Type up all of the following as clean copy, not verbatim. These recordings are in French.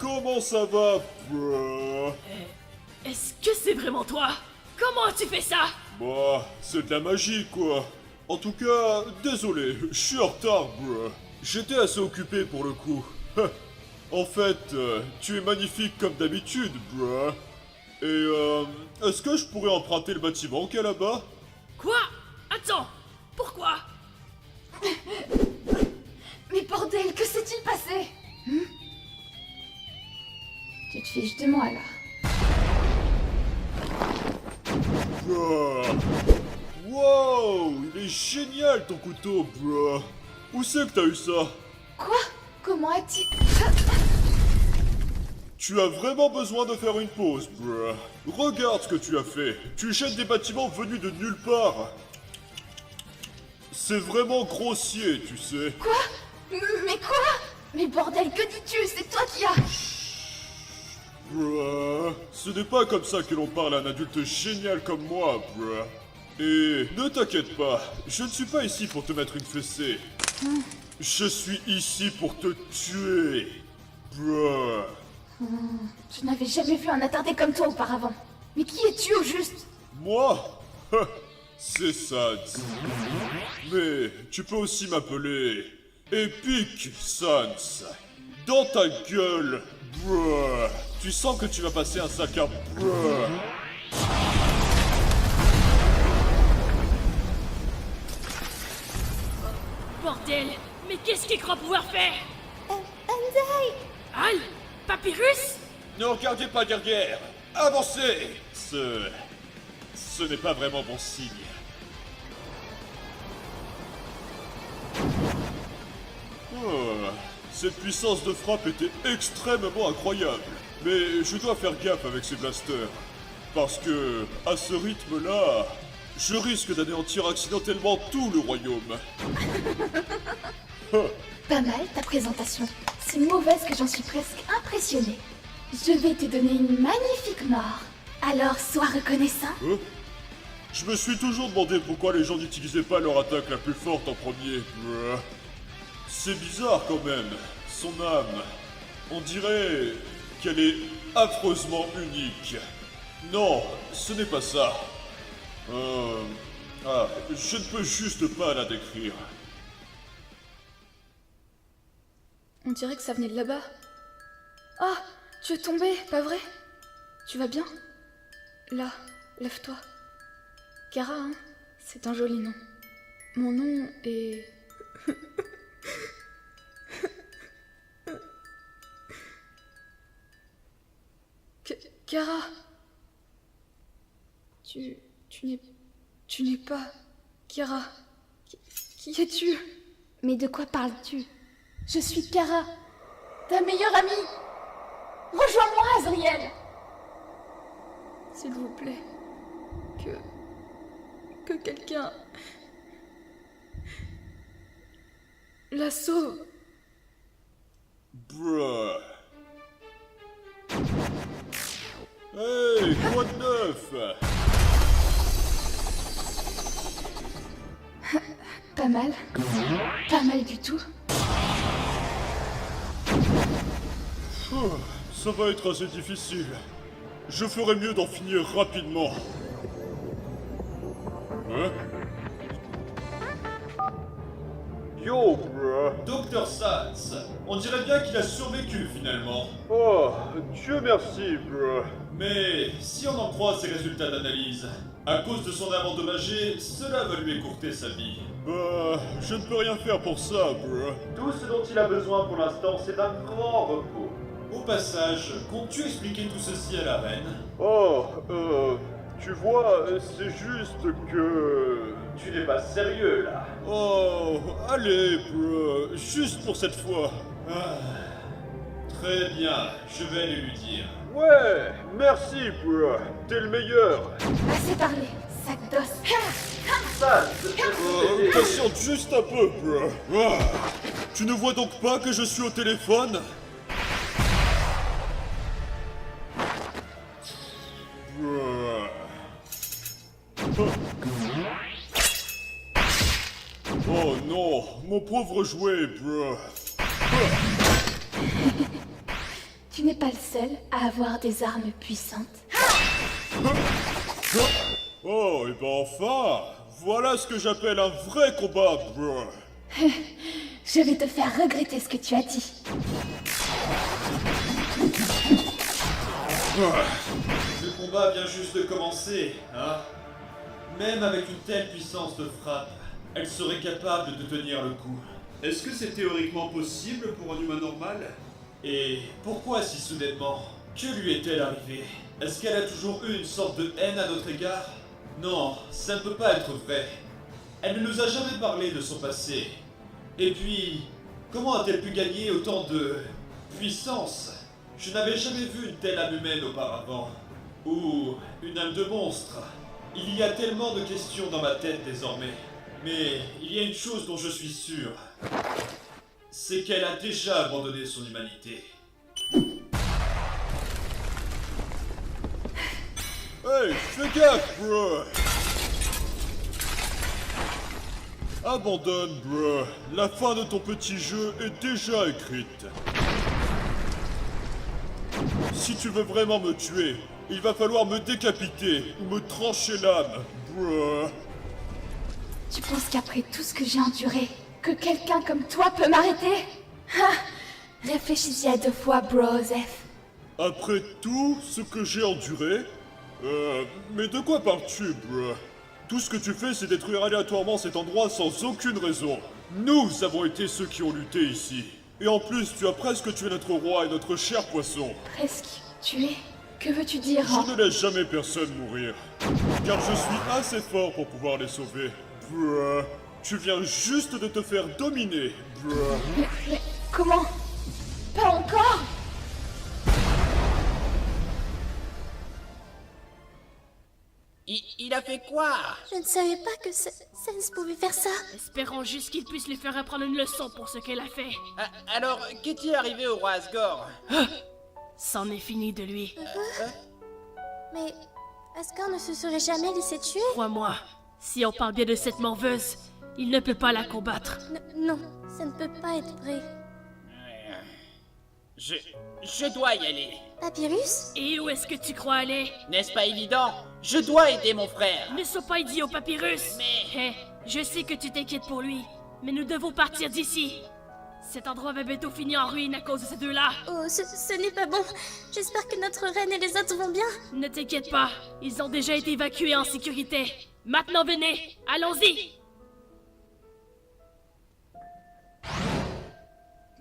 comment ça va, bruh? Est-ce que c'est vraiment toi? Comment as-tu fait ça? Bah, c'est de la magie, quoi. En tout cas, désolé, je suis en retard, bruh. J'étais assez occupé pour le coup. En fait, tu es magnifique comme d'habitude, bruh. Et est-ce que je pourrais emprunter le bâtiment qu'il y a là-bas? Quoi? Attends, pourquoi? Mais bordel, que s'est-il passé? Tu te fiches de moi, là. Bruh. Wow, il est génial ton couteau, bruh. Où c'est que t'as eu ça? Quoi? Comment a-t-il... Tu as vraiment besoin de faire une pause, bruh. Regarde ce que tu as fait. Tu jettes des bâtiments venus de nulle part. C'est vraiment grossier, tu sais. Quoi? Mais quoi? Mais bordel, que dis-tu? C'est toi qui as... Bruh. Ce n'est pas comme ça que l'on parle à un adulte génial comme moi, bruh. Et ne t'inquiète pas, je ne suis pas ici pour te mettre une fessée. Je suis ici pour te tuer, bruh. Je n'avais jamais vu un attardé comme toi auparavant. Mais qui es-tu au juste? Moi? C'est Sans. Mais tu peux aussi m'appeler Epic Sans. Dans ta gueule, bruh. Tu sens que tu vas passer un sac à bruh. Bordel, mais qu'est-ce qu'il croit pouvoir faire? Anzai! Al? Papyrus? Ne regardez pas derrière. Avancez. Ce n'est pas vraiment bon signe. Oh, cette puissance de frappe était extrêmement incroyable. Mais je dois faire gaffe avec ces blasters. Parce que, à ce rythme-là, je risque d'anéantir accidentellement tout le royaume. Pas mal ta présentation. Si mauvaise que j'en suis presque impressionnée. Je vais te donner une magnifique mort. Alors sois reconnaissant. Je me suis toujours demandé pourquoi les gens n'utilisaient pas leur attaque la plus forte en premier. C'est bizarre quand même. Son âme. On dirait qu'elle est affreusement unique. Non, ce n'est pas ça. Je ne peux juste pas la décrire. On dirait que ça venait de là-bas. Ah, tu es tombé, pas vrai? Tu vas bien? Là, lève-toi. Kara, hein? C'est un joli nom. Mon nom est... Kara. Tu n'es pas... Kara. Qui es-tu? Mais de quoi parles-tu? Je suis Kara, ta meilleure amie. Rejoins-moi, Azriel. S'il vous plaît, que quelqu'un la sauve. Bruh. Hey, quoi de neuf? Pas mal. Pas mal du tout. Ça va être assez difficile. Je ferais mieux d'en finir rapidement. Hein? Yo, bruh. Docteur Sans, on dirait bien qu'il a survécu finalement. Oh, Dieu merci, bruh. Mais si on en croit ses résultats d'analyse, à cause de son âme endommagée, cela va lui écourter sa vie. Bah, je ne peux rien faire pour ça, bruh. Tout ce dont il a besoin pour l'instant, c'est d'un grand repos. Au passage, comptes-tu expliquer tout ceci à la reine? Oh, tu vois, c'est juste que... Tu n'es pas sérieux, là. Oh, allez, bro, juste pour cette fois. Très bien, je vais aller lui dire. Ouais, merci, bro, t'es le meilleur. Assez parlé, sac d'os. Patiente juste un peu, bro. Tu ne vois donc pas que je suis au téléphone? Oh non, mon pauvre jouet, bro. Tu n'es pas le seul à avoir des armes puissantes. Oh, et ben enfin, voilà ce que j'appelle un vrai combat, bro. Je vais te faire regretter ce que tu as dit. Le combat vient juste de commencer, hein. Même avec une telle puissance de frappe, elle serait capable de tenir le coup. Est-ce que c'est théoriquement possible pour un humain normal? Et pourquoi si soudainement? Que lui est-elle arrivé? Est-ce qu'elle a toujours eu une sorte de haine à notre égard? Non, ça ne peut pas être vrai. Elle ne nous a jamais parlé de son passé. Et puis, comment a-t-elle pu gagner autant de puissance? Je n'avais jamais vu une telle âme humaine auparavant. Ou une âme de monstre. Il y a tellement de questions dans ma tête désormais. Mais il y a une chose dont je suis sûr. C'est qu'elle a déjà abandonné son humanité. Hey, fais gaffe, bro! Abandonne, bro. La fin de ton petit jeu est déjà écrite. Si tu veux vraiment me tuer, il va falloir me décapiter ou me trancher l'âme, bro. Tu penses qu'après tout ce que j'ai enduré, que quelqu'un comme toi peut m'arrêter? Réfléchis-y à 2 fois, Broseph. Après tout ce que j'ai enduré? Mais de quoi parles-tu, bro? Tout ce que tu fais, c'est détruire aléatoirement cet endroit sans aucune raison. Nous avons été ceux qui ont lutté ici. Et en plus, tu as presque tué notre roi et notre cher poisson. Presque tué? Que veux-tu dire? Je ne laisse jamais personne mourir. Car je suis assez fort pour pouvoir les sauver. Bruh. Tu viens juste de te faire dominer, bruh. Mais comment? Pas encore? Il a fait quoi? Je ne savais pas que Sense pouvait faire ça. Espérons juste qu'il puisse lui faire apprendre une leçon pour ce qu'elle a fait. Alors, qu'est-il arrivé au roi Asgore? C'en est fini de lui. Mais Asgore ne se serait jamais laissé tuer? Crois-moi, si on parle bien de cette morveuse, il ne peut pas la combattre. Non, ça ne peut pas être vrai. Je dois y aller. Papyrus? Et où est-ce que tu crois aller? N'est-ce pas évident? Je dois aider mon frère. Ne sois pas idiot, Papyrus! Mais- Hé, je sais que tu t'inquiètes pour lui, mais nous devons partir d'ici. Cet endroit va bientôt finir en ruine à cause de ces deux-là. Oh, ce n'est pas bon. J'espère que notre reine et les autres vont bien. Ne t'inquiète pas, ils ont déjà été évacués en sécurité. Maintenant venez, allons-y!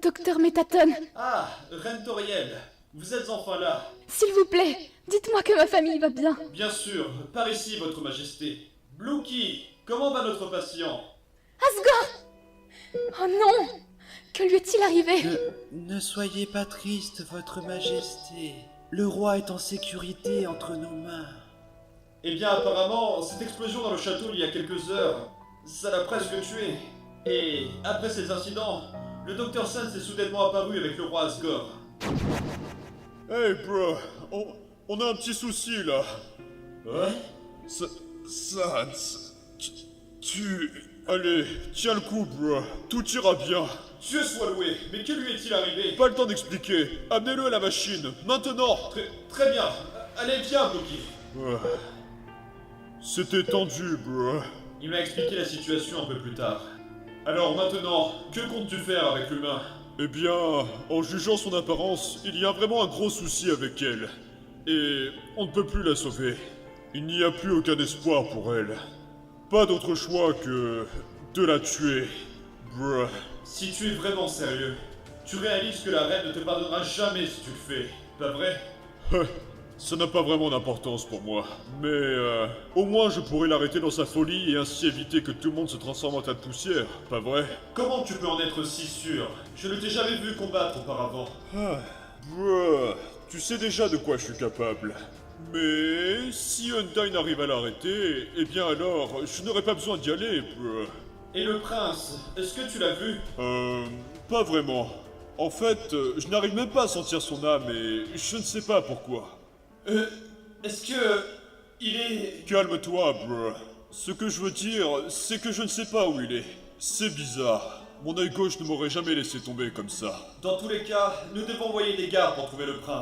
Docteur Métatone, Ah, Reine Toriel, vous êtes enfin là. s'il vous plaît, dites-moi que ma famille va bien. Bien sûr, par ici, votre majesté. Blooky, comment va notre patient? Asgore! Oh non! Que lui est-il arrivé? Ne soyez pas triste, votre majesté. Le roi est en sécurité entre nos mains. Eh bien, apparemment, cette explosion dans le château il y a quelques heures, ça l'a presque tué. Et après ces incidents, le docteur Sans est soudainement apparu avec le roi Asgore. Hey bro, on a un petit souci là. Hein? Sans, tu... Allez, tiens le coup bro, tout ira bien. Dieu soit loué, mais que lui est-il arrivé? Pas le temps d'expliquer, amenez-le à la machine, maintenant. Très bien, allez viens Blocky. C'était tendu bro. Il m'a expliqué la situation un peu plus tard. Alors maintenant, que comptes-tu faire avec l'humain? Eh bien, en jugeant son apparence, il y a vraiment un gros souci avec elle. Et on ne peut plus la sauver. Il n'y a plus aucun espoir pour elle. Pas d'autre choix que de la tuer. Bruh. Si tu es vraiment sérieux, tu réalises que la reine ne te pardonnera jamais si tu le fais, pas vrai? Ça n'a pas vraiment d'importance pour moi. Mais au moins je pourrais l'arrêter dans sa folie et ainsi éviter que tout le monde se transforme en tas de poussière, pas vrai? Comment tu peux en être si sûr? Je ne t'ai jamais vu combattre auparavant. Bruh, tu sais déjà de quoi je suis capable. Mais si Undyne arrive à l'arrêter, eh bien alors, je n'aurai pas besoin d'y aller, bruh. Et le prince, est-ce que tu l'as vu? Pas vraiment. En fait, je n'arrive même pas à sentir son âme et je ne sais pas pourquoi. Est-ce que... il est... Calme-toi, bro. Ce que je veux dire, c'est que je ne sais pas où il est. C'est bizarre. Mon œil gauche ne m'aurait jamais laissé tomber comme ça. Dans tous les cas, nous devons envoyer des gardes pour trouver le prince.